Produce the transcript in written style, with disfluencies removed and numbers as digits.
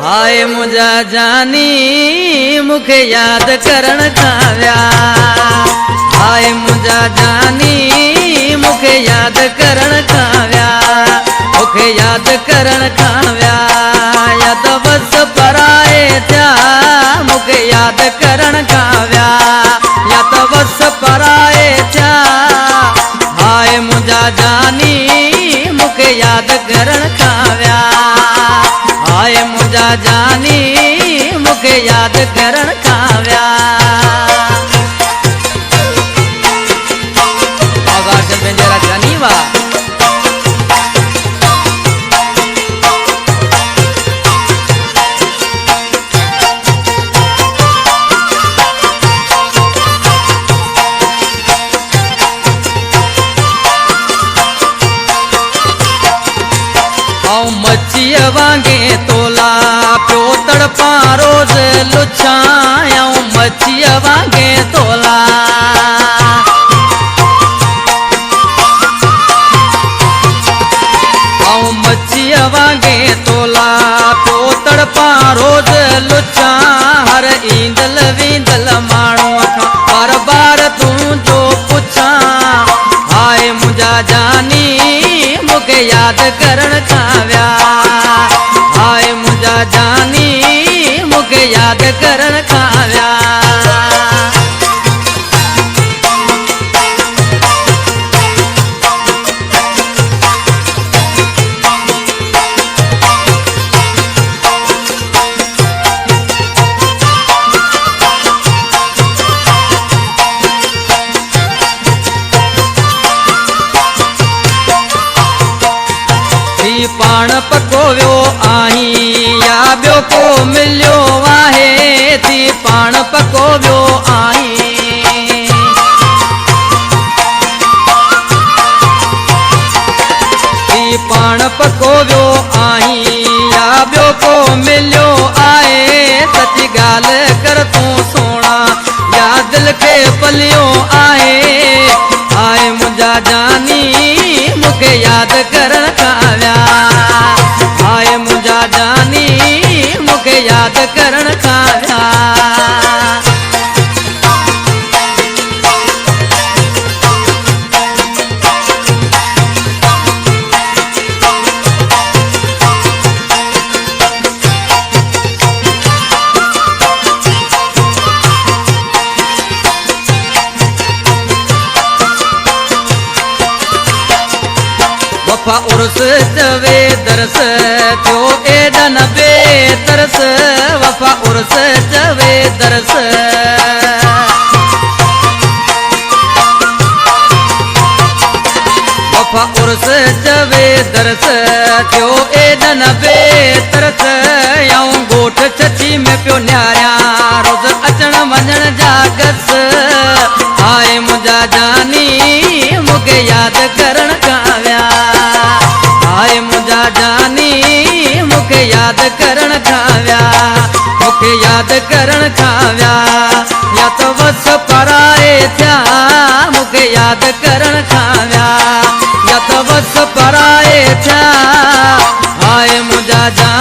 हाय मुझा जानी मुखे याद करण खाव्या हाय मुझा जानी मुखे याद करण खाव्या मुखे याद करण खाव्या याद बस पराए थया मुखे याद करण खाव्या याद बस पराए थया हाय मुझा जानी मुखे याद करण खाव्या हाय मुझा जानी मुखे याद करण खाव्या आवाज में जरा जानी वा मच्छीअ वांगे तोला पियो तड़पा रोज लुछाया मच्छीअ वांगे तोला मच्छीअ वांगे तोला पियो तड़पा रोज लुछा हर ईंदल वींदल माण्हू बार बार तूं जो पुछा हाय मुझा जानी मुखे याद करण खाव्या हाय मुझा जानी मुखे याद करण खाव्या पाण पकोवियो आहीं या ॿियो को मिलियो आहे थी पाण पकोवियो आहीं थी पाण पकोवियो आहीं या ॿियो को मिलियो आहे सची ॻाल्हि कर तूं सोणा या दिलि खे पलियो आहे हाय मुझा जानी मुखे याद करण खाव्या हाय मुझा जानी मुखे याद करण खाव्या वफा उर्स चवे दरस थियो एडन बेतरस वफा उर्स चवे दरस वफा उर्स चवे दरस थियो एडन बेतरस आऊं गोठ छची में पियो न्यारिया रोज अचण वञण जा गस हाय मुझा जानी मुखे याद करण खाव्या हाय मुझा जानी मुखे याद करण खाव्या मुखे याद करण खाव्या या तो बस पराए थया मुखे याद करण खाव्या या तो बस पराए थया हाय मुझा जानी